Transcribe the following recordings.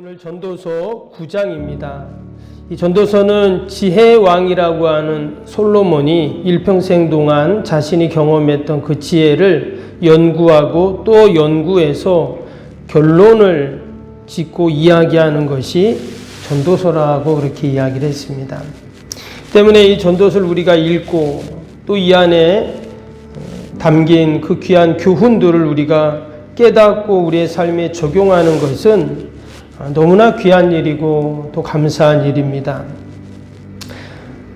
오늘 전도서 9장입니다. 이 전도서는 지혜의 왕이라고 하는 솔로몬이 일평생 동안 자신이 경험했던 그 지혜를 연구하고 또 연구해서 결론을 짓고 이야기하는 것이 전도서라고 그렇게 이야기를 했습니다. 때문에 이 전도서를 우리가 읽고 또 이 안에 담긴 그 귀한 교훈들을 우리가 깨닫고 우리의 삶에 적용하는 것은 너무나 귀한 일이고 또 감사한 일입니다.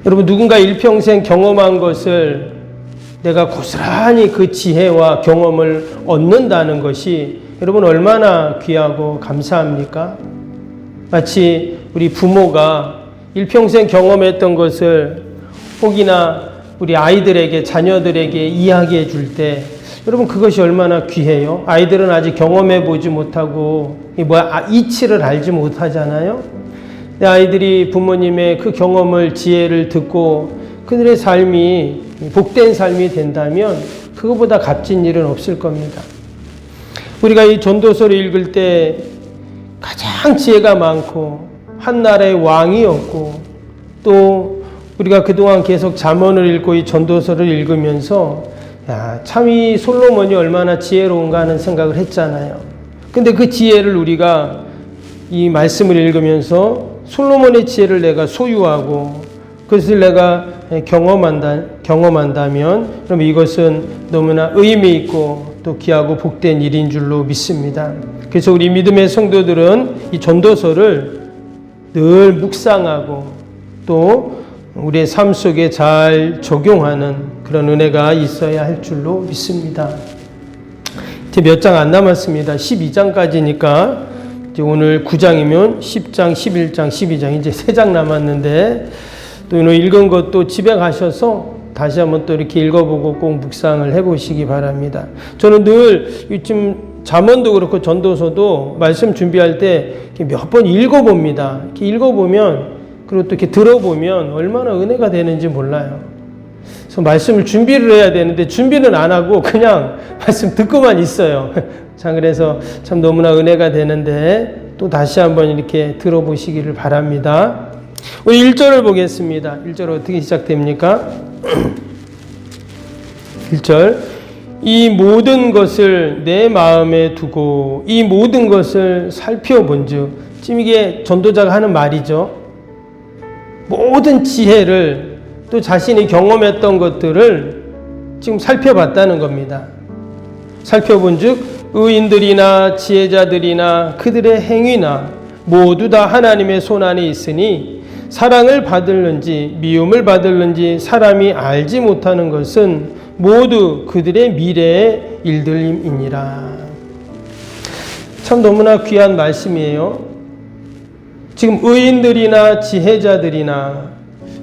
여러분, 누군가 일평생 경험한 것을 내가 고스란히 그 지혜와 경험을 얻는다는 것이 여러분 얼마나 귀하고 감사합니까? 마치 우리 부모가 일평생 경험했던 것을 혹이나 우리 아이들에게, 자녀들에게 이야기해 줄 때 여러분 그것이 얼마나 귀해요. 아이들은 아직 경험해 보지 못하고 이치를 알지 못하잖아요. 내 아이들이 부모님의 그 경험을, 지혜를 듣고 그들의 삶이 복된 삶이 된다면 그거보다 값진 일은 없을 겁니다. 우리가 이 전도서를 읽을 때 가장 지혜가 많고 한 나라의 왕이었고 또 우리가 그동안 계속 잠언을 읽고 이 전도서를 읽으면서 참 이 솔로몬이 얼마나 지혜로운가 하는 생각을 했잖아요. 근데 그 지혜를 우리가 이 말씀을 읽으면서 솔로몬의 지혜를 내가 소유하고 그것을 내가 경험한다면 그럼 이것은 너무나 의미 있고 또 귀하고 복된 일인 줄로 믿습니다. 그래서 우리 믿음의 성도들은 이 전도서를 늘 묵상하고 또 우리의 삶 속에 잘 적용하는 그런 은혜가 있어야 할 줄로 믿습니다. 이제 몇 장 안 남았습니다. 12장까지니까 이제 오늘 9장이면 10장, 11장, 12장 이제 3장 남았는데 또 오늘 읽은 것도 집에 가셔서 다시 한번 또 이렇게 읽어보고 꼭 묵상을 해보시기 바랍니다. 저는 늘 요즘 잠언도 그렇고 전도서도 말씀 준비할 때 몇 번 읽어봅니다. 이렇게 읽어보면 그리고 또 이렇게 들어보면 얼마나 은혜가 되는지 몰라요. 그래서 말씀을 준비를 해야 되는데 준비는 안 하고 그냥 말씀 듣고만 있어요. 자, 그래서 참 너무나 은혜가 되는데 또 다시 한번 이렇게 들어보시기를 바랍니다. 우리 1절을 보겠습니다. 1절 어떻게 시작됩니까? 1절. 이 모든 것을 내 마음에 두고 이 모든 것을 살펴본즉, 지금 이게 전도자가 하는 말이죠. 모든 지혜를 또 자신이 경험했던 것들을 지금 살펴봤다는 겁니다. 살펴본즉 의인들이나 지혜자들이나 그들의 행위나 모두 다 하나님의 손안에 있으니 사랑을 받을는지 미움을 받을는지 사람이 알지 못하는 것은 모두 그들의 미래의 일들임이니라. 참 너무나 귀한 말씀이에요. 지금 의인들이나 지혜자들이나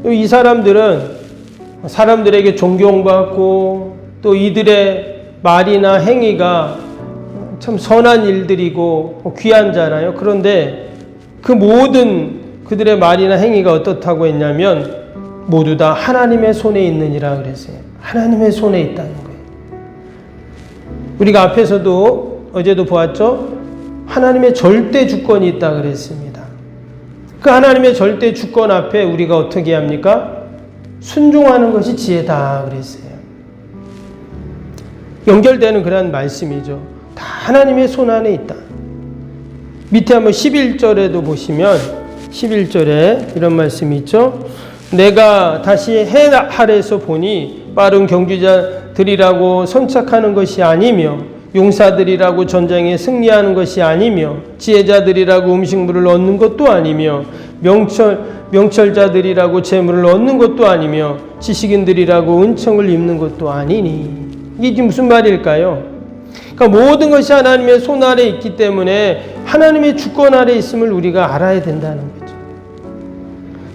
이 사람들은 사람들에게 존경받고 또 이들의 말이나 행위가 참 선한 일들이고 귀한 자라요. 그런데 그 모든 그들의 말이나 행위가 어떻다고 했냐면 모두 다 하나님의 손에 있느니라 그랬어요. 하나님의 손에 있다는 거예요. 우리가 앞에서도 어제도 보았죠. 하나님의 절대 주권이 있다 그랬습니다. 그 하나님의 절대 주권 앞에 우리가 어떻게 합니까? 순종하는 것이 지혜다 그랬어요. 연결되는 그런 말씀이죠. 다 하나님의 손 안에 있다. 밑에 한번 11절에도 보시면 11절에 이런 말씀이 있죠. 내가 다시 해 아래에서 보니 빠른 경주자들이라고 선착하는 것이 아니며 용사들이라고 전쟁에 승리하는 것이 아니며 지혜자들이라고 음식물을 얻는 것도 아니며 명철자들이라고 재물을 얻는 것도 아니며 지식인들이라고 은총을 입는 것도 아니니. 이게 지금 무슨 말일까요? 그러니까 모든 것이 하나님의 손 아래 있기 때문에 하나님의 주권 아래 있음을 우리가 알아야 된다는 거죠.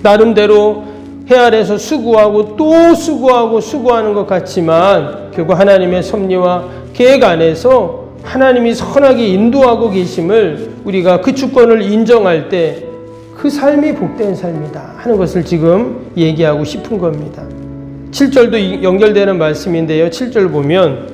나름대로 해 아래에서 수고하고 또 수고하는 것 같지만 결국 하나님의 섭리와 계획 안에서 하나님이 선하게 인도하고 계심을 우리가 그 주권을 인정할 때 그 삶이 복된 삶이다 하는 것을 지금 얘기하고 싶은 겁니다. 7절도 연결되는 말씀인데요. 7절 보면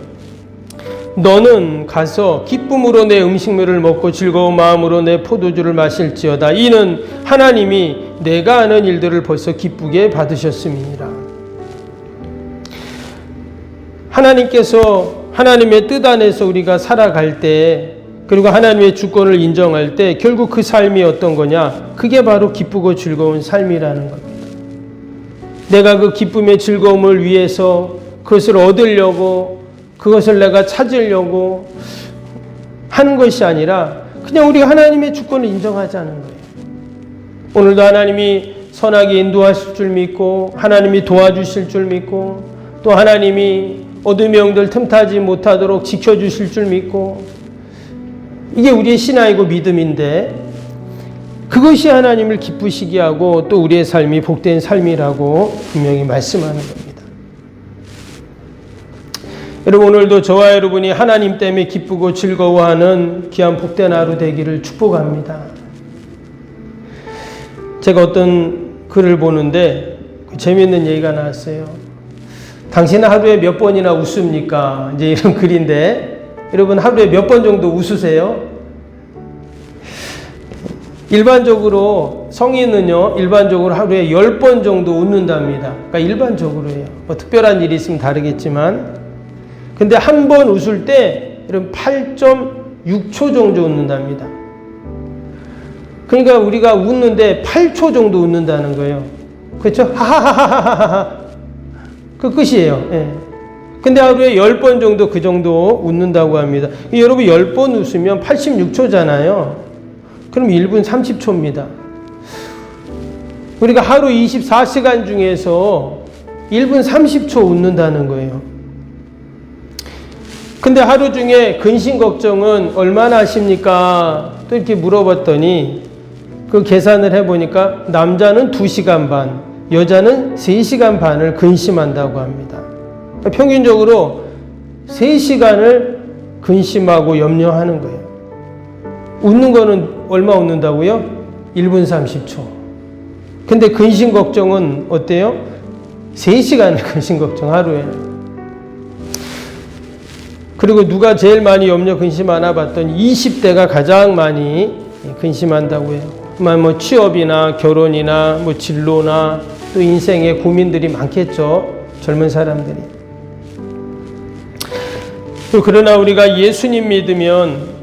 너는 가서 기쁨으로 내 음식물을 먹고 즐거운 마음으로 내 포도주를 마실지어다. 이는 하나님이 내가 하는 일들을 벌써 기쁘게 받으셨음이니라. 하나님께서 하나님의 뜻 안에서 우리가 살아갈 때, 그리고 하나님의 주권을 인정할 때 결국 그 삶이 어떤 거냐? 그게 바로 기쁘고 즐거운 삶이라는 겁니다. 내가 그 기쁨의 즐거움을 위해서 그것을 얻으려고, 그것을 내가 찾으려고 하는 것이 아니라 그냥 우리가 하나님의 주권을 인정하자는 거예요. 오늘도 하나님이 선하게 인도하실 줄 믿고, 하나님이 도와주실 줄 믿고, 또 하나님이 어둠의 영들 틈타지 못하도록 지켜주실 줄 믿고, 이게 우리의 신앙이고 믿음인데, 그것이 하나님을 기쁘시게 하고 또 우리의 삶이 복된 삶이라고 분명히 말씀하는 겁니다. 여러분, 오늘도 저와 여러분이 하나님 때문에 기쁘고 즐거워하는 귀한 복된 하루 되기를 축복합니다. 제가 어떤 글을 보는데 재미있는 얘기가 나왔어요. 당신은 하루에 몇 번이나 웃습니까? 이제 이런 글인데, 여러분 하루에 몇 번 정도 웃으세요? 일반적으로 성인은요, 일반적으로 하루에 10번 정도 웃는답니다. 그러니까 일반적으로예요. 뭐 특별한 일이 있으면 다르겠지만, 근데 한 번 웃을 때 여러분 8.6초 정도 웃는답니다. 그러니까 우리가 웃는데 8초 정도 웃는다는 거예요. 그렇죠? 하하하하하하. 그 끝이에요. 예. 근데 하루에 10번 정도 그 정도 웃는다고 합니다. 여러분 10번 웃으면 86초잖아요. 그럼 1분 30초입니다. 우리가 하루 24시간 중에서 1분 30초 웃는다는 거예요. 근데 하루 중에 근심 걱정은 얼마나 하십니까? 또 이렇게 물어봤더니 그 계산을 해보니까 남자는 2시간 반, 여자는 3시간 반을 근심한다고 합니다. 평균적으로 3시간을 근심하고 염려하는 거예요. 웃는 거는 얼마 웃는다고요? 1분 30초. 근데 근심 걱정은 어때요? 3시간을 근심 걱정 하루에. 그리고 누가 제일 많이 염려 근심하나 봤더니 20대가 가장 많이 근심한다고 해요. 뭐 취업이나 결혼이나 뭐 진로나 또 인생의 고민들이 많겠죠. 젊은 사람들이. 그러나 우리가 예수님 믿으면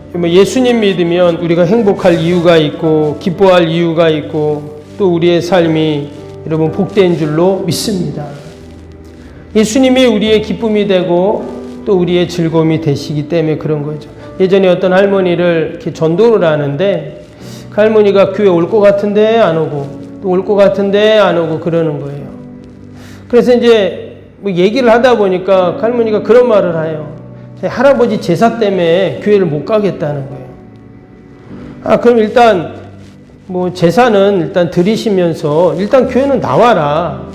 우리가 행복할 이유가 있고 기뻐할 이유가 있고 또 우리의 삶이 여러분 복된 줄로 믿습니다. 예수님이 우리의 기쁨이 되고 또 우리의 즐거움이 되시기 때문에 그런 거죠. 예전에 어떤 할머니를 이렇게 전도를 하는데 그 할머니가 교회 올 것 같은데 안 오고 또 올 것 같은데 안 오고 그러는 거예요. 그래서 이제 뭐 얘기를 하다 보니까 그 할머니가 그런 말을 해요. 할아버지 제사 때문에 교회를 못 가겠다는 거예요. 그럼 일단 뭐 제사는 일단 드리시면서 일단 교회는 나와라.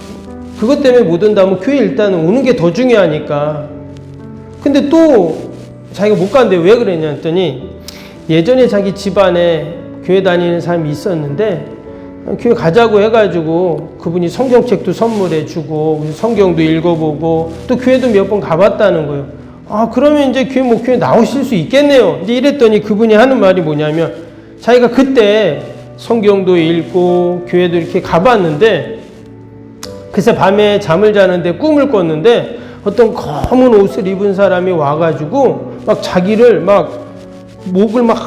그것 때문에 못 온다면 교회 일단 오는 게 더 중요하니까. 근데 또 자기가 못 간대. 왜 그랬냐 했더니 예전에 자기 집안에 교회 다니는 사람이 있었는데 교회 가자고 해가지고 그분이 성경책도 선물해 주고 성경도 읽어보고 또 교회도 몇 번 가봤다는 거예요. 그러면 이제 교회 나오실 수 있겠네요. 이제 이랬더니 그분이 하는 말이 뭐냐면 자기가 그때 성경도 읽고 교회도 이렇게 가봤는데 그새 밤에 잠을 자는데 꿈을 꿨는데 어떤 검은 옷을 입은 사람이 와가지고 막 자기를 막 목을 막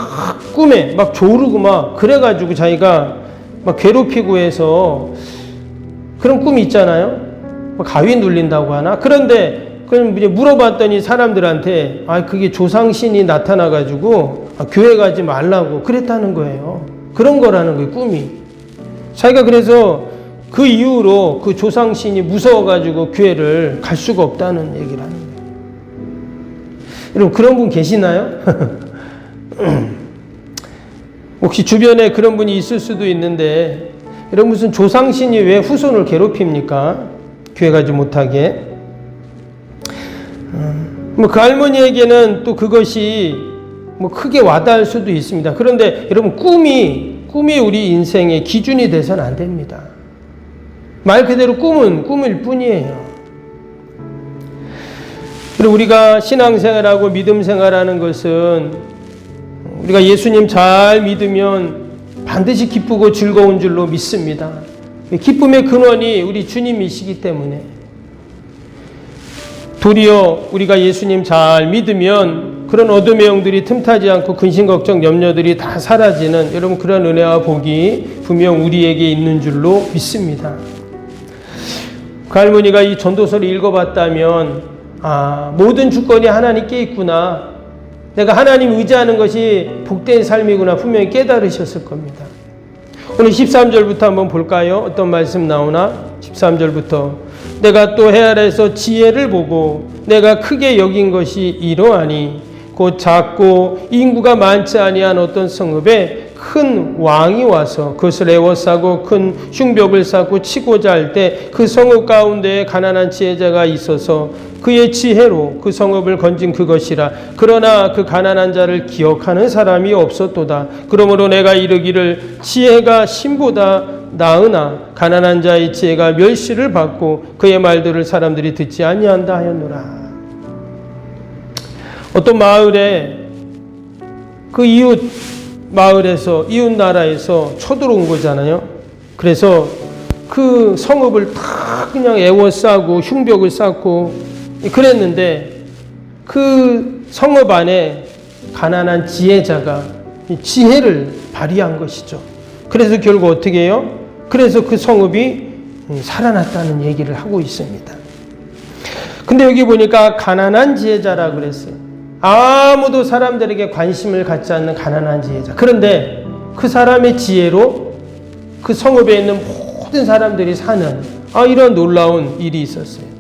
꿈에 막 조르고 막 그래가지고 자기가 막 괴롭히고 해서 그런 꿈이 있잖아요. 가위 눌린다고 하나? 그런데 그럼 이제 물어봤더니 사람들한테 그게 조상신이 나타나가지고 교회 가지 말라고 그랬다는 거예요. 그런 거라는 거예요, 꿈이. 자기가 그래서 그 이후로 그 조상신이 무서워가지고 교회를 갈 수가 없다는 얘기를 하는 거예요. 여러분 그런 분 계시나요? 혹시 주변에 그런 분이 있을 수도 있는데 여러분 무슨 조상신이 왜 후손을 괴롭힙니까? 교회 가지 못하게. 그 할머니에게는 또 그것이 크게 와닿을 수도 있습니다. 그런데 여러분 꿈이 우리 인생의 기준이 돼서는 안 됩니다. 말 그대로 꿈은 꿈일 뿐이에요. 그리고 우리가 신앙생활하고 믿음생활하는 것은 우리가 예수님 잘 믿으면 반드시 기쁘고 즐거운 줄로 믿습니다. 기쁨의 근원이 우리 주님이시기 때문에 도리어 우리가 예수님 잘 믿으면 그런 어둠의 영들이 틈타지 않고 근심 걱정 염려들이 다 사라지는 여러분 그런 은혜와 복이 분명 우리에게 있는 줄로 믿습니다. 그 할머니가 이 전도서를 읽어봤다면 모든 주권이 하나님께 있구나, 내가 하나님 의지하는 것이 복된 삶이구나 분명히 깨달으셨을 겁니다. 오늘 13절부터 한번 볼까요? 어떤 말씀 나오나? 13절부터 내가 또 해 아래에서 지혜를 보고 내가 크게 여긴 것이 이러하니 곧 작고 인구가 많지 아니한 어떤 성읍에 큰 왕이 와서 그것을 에워싸고 큰 흉벽을 쌓고 치고자 할 때 그 성읍 가운데에 가난한 지혜자가 있어서 그의 지혜로 그 성읍을 건진 그것이라. 그러나 그 가난한 자를 기억하는 사람이 없었도다. 그러므로 내가 이르기를 지혜가 신보다 나으나 가난한 자의 지혜가 멸시를 받고 그의 말들을 사람들이 듣지 아니한다 하였노라. 어떤 마을에 그 이웃 마을에서 이웃 나라에서 쳐들어온 거잖아요. 그래서 그 성읍을 다 그냥 에워싸고 흉벽을 쌓고 그랬는데 그 성읍 안에 가난한 지혜자가 지혜를 발휘한 것이죠. 그래서 결국 어떻게 해요? 그래서 그 성읍이 살아났다는 얘기를 하고 있습니다. 근데 여기 보니까 가난한 지혜자라고 그랬어요. 아무도 사람들에게 관심을 갖지 않는 가난한 지혜자. 그런데 그 사람의 지혜로 그 성읍에 있는 모든 사람들이 사는 이런 놀라운 일이 있었어요.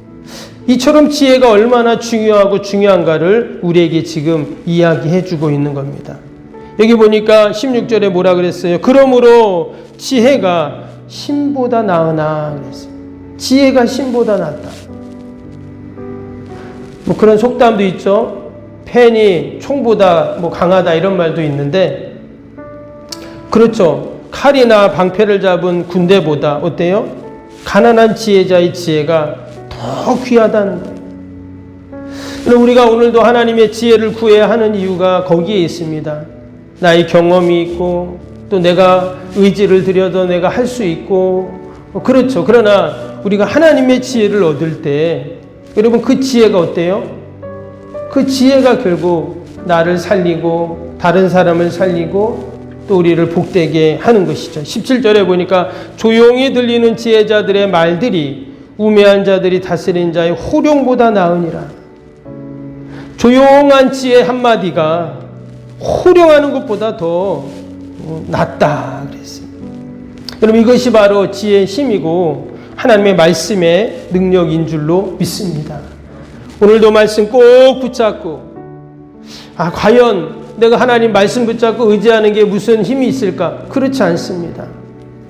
이처럼 지혜가 얼마나 중요하고 중요한가를 우리에게 지금 이야기해 주고 있는 겁니다. 여기 보니까 16절에 뭐라 그랬어요? 그러므로 지혜가 신보다 나으나 그랬어요. 지혜가 신보다 낫다. 뭐 그런 속담도 있죠. 펜이 총보다 강하다 이런 말도 있는데 그렇죠. 칼이나 방패를 잡은 군대보다 어때요? 가난한 지혜자의 지혜가 더 귀하다는 거예요. 그럼 우리가 오늘도 하나님의 지혜를 구해야 하는 이유가 거기에 있습니다. 나의 경험이 있고 또 내가 의지를 들여도 내가 할 수 있고 그렇죠. 그러나 우리가 하나님의 지혜를 얻을 때 여러분 그 지혜가 어때요? 그 지혜가 결국 나를 살리고 다른 사람을 살리고 또 우리를 복되게 하는 것이죠. 17절에 보니까 조용히 들리는 지혜자들의 말들이 우매한 자들이 다스린 자의 호령보다 나으니라. 조용한 지혜 한마디가 호령하는 것보다 더 낫다 그랬어요. 여러분 이것이 바로 지혜의 힘이고 하나님의 말씀의 능력인 줄로 믿습니다. 오늘도 말씀 꼭 붙잡고 과연 내가 하나님 말씀 붙잡고 의지하는 게 무슨 힘이 있을까? 그렇지 않습니다.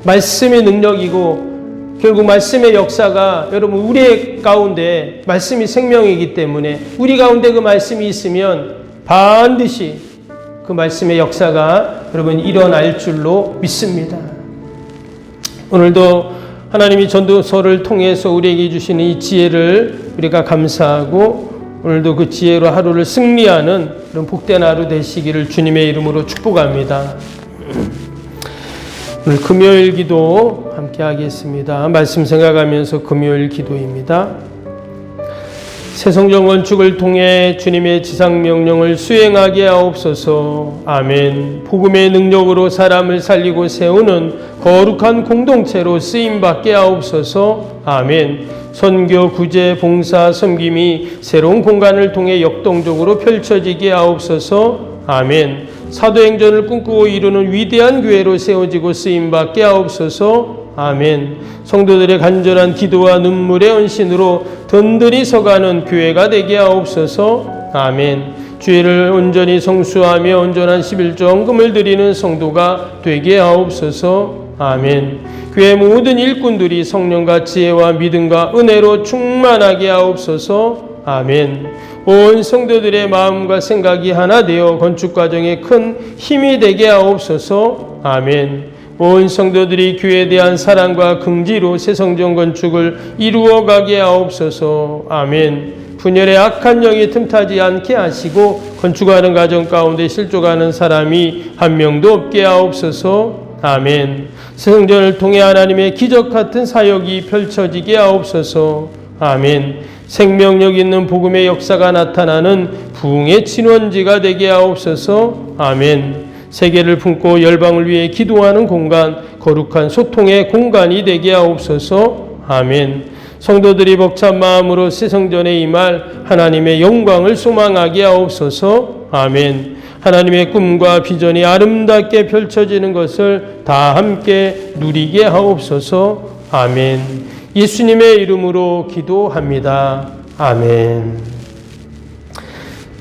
말씀의 능력이고 결국 말씀의 역사가 여러분 우리 가운데 말씀이 생명이기 때문에 우리 가운데 그 말씀이 있으면 반드시 그 말씀의 역사가 여러분 일어날 줄로 믿습니다. 오늘도 하나님이 전도서를 통해서 우리에게 주시는 이 지혜를 우리가 감사하고 오늘도 그 지혜로 하루를 승리하는 그런 복된 하루 되시기를 주님의 이름으로 축복합니다. 오늘 금요일 기도 함께 하겠습니다. 말씀 생각하면서 금요일 기도입니다. 새성전 건축을 통해 주님의 지상명령을 수행하게 하옵소서. 아멘. 복음의 능력으로 사람을 살리고 세우는 거룩한 공동체로 쓰임받게 하옵소서. 아멘. 선교, 구제, 봉사, 섬김이 새로운 공간을 통해 역동적으로 펼쳐지게 하옵소서. 아멘. 사도행전을 꿈꾸고 이루는 위대한 교회로 세워지고 쓰임받게 하옵소서. 아멘. 성도들의 간절한 기도와 눈물의 헌신으로 든든히 서가는 교회가 되게 하옵소서. 아멘. 주의를 온전히 성수하며 온전한 11조 헌금을 드리는 성도가 되게 하옵소서. 아멘. 교회 모든 일꾼들이 성령과 지혜와 믿음과 은혜로 충만하게 하옵소서. 아멘. 온 성도들의 마음과 생각이 하나 되어 건축 과정에 큰 힘이 되게 하옵소서. 아멘. 온 성도들이 교회에 대한 사랑과 긍지로 새성전 건축을 이루어가게 하옵소서. 아멘. 분열의 악한 영이 틈타지 않게 하시고 건축하는 가정 가운데 실족하는 사람이 한 명도 없게 하옵소서. 아멘. 성전을 통해 하나님의 기적 같은 사역이 펼쳐지게 하옵소서. 아멘. 생명력 있는 복음의 역사가 나타나는 부흥의 진원지가 되게 하옵소서. 아멘. 세계를 품고 열방을 위해 기도하는 공간, 거룩한 소통의 공간이 되게 하옵소서. 아멘. 성도들이 벅찬 마음으로 새 성전에 임할 하나님의 영광을 소망하게 하옵소서. 아멘. 하나님의 꿈과 비전이 아름답게 펼쳐지는 것을 다 함께 누리게 하옵소서. 아멘. 예수님의 이름으로 기도합니다. 아멘.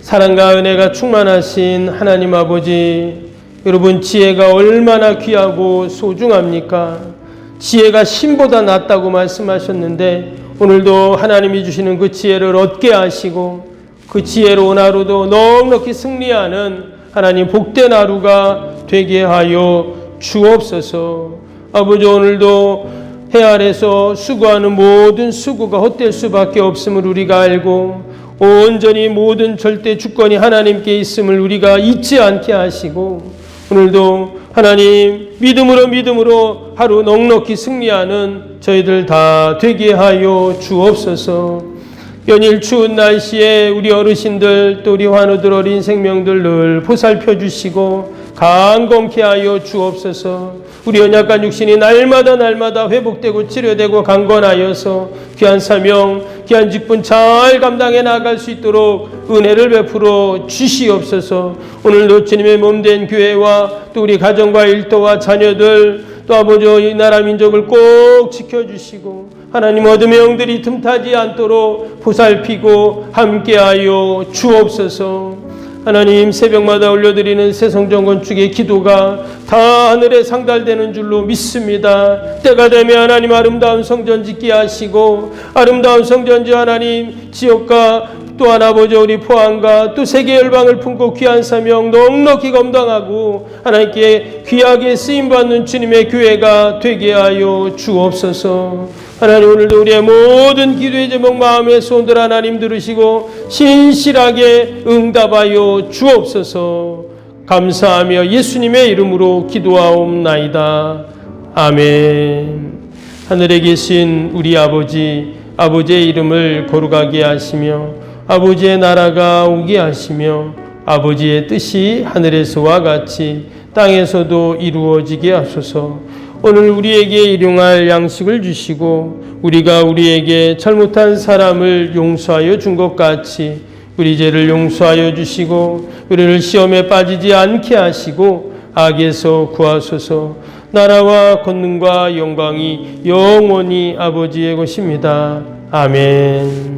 사랑과 은혜가 충만하신 하나님 아버지, 여러분 지혜가 얼마나 귀하고 소중합니까? 지혜가 신보다 낫다고 말씀하셨는데 오늘도 하나님이 주시는 그 지혜를 얻게 하시고 그 지혜로 오늘 하루도 넉넉히 승리하는 하나님 복된 하루가 되게 하여 주옵소서. 아버지, 오늘도 해 아래서 수고하는 모든 수고가 헛될 수밖에 없음을 우리가 알고 온전히 모든 절대 주권이 하나님께 있음을 우리가 잊지 않게 하시고 오늘도 하나님 믿음으로 하루 넉넉히 승리하는 저희들 다 되게 하여 주옵소서. 연일 추운 날씨에 우리 어르신들 또 우리 환우들 어린 생명들 늘 보살펴 주시고 강건케 하여 주옵소서. 우리 연약한 육신이 날마다 회복되고 치료되고 강건하여서 귀한 사명, 귀한 직분 잘 감당해 나갈 수 있도록 은혜를 베풀어 주시옵소서. 오늘도 주님의 몸된 교회와 또 우리 가정과 일터와 자녀들 또 아버지 이 나라 민족을 꼭 지켜주시고 하나님 어둠의 영들이 틈타지 않도록 보살피고 함께하여 주옵소서. 하나님 새벽마다 올려드리는 새 성전 건축의 기도가 다 하늘에 상달되는 줄로 믿습니다. 때가 되면 하나님 아름다운 성전 짓게 하시고 아름다운 성전지 하나님 지역과 또한 아버지 우리 포항과 또 세계 열방을 품고 귀한 사명 넉넉히 감당하고 하나님께 귀하게 쓰임받는 주님의 교회가 되게 하여 주옵소서. 하나님 오늘도 우리의 모든 기도의 제목 마음의 소원들 하나님 들으시고 신실하게 응답하여 주옵소서. 감사하며 예수님의 이름으로 기도하옵나이다. 아멘. 하늘에 계신 우리 아버지, 아버지의 이름을 거룩하게 하시며 아버지의 나라가 오게 하시며 아버지의 뜻이 하늘에서와 같이 땅에서도 이루어지게 하소서. 오늘 우리에게 일용할 양식을 주시고 우리가 우리에게 잘못한 사람을 용서하여 준 것 같이 우리 죄를 용서하여 주시고 우리를 시험에 빠지지 않게 하시고 악에서 구하소서. 나라와 권능과 영광이 영원히 아버지의 것입니다. 아멘.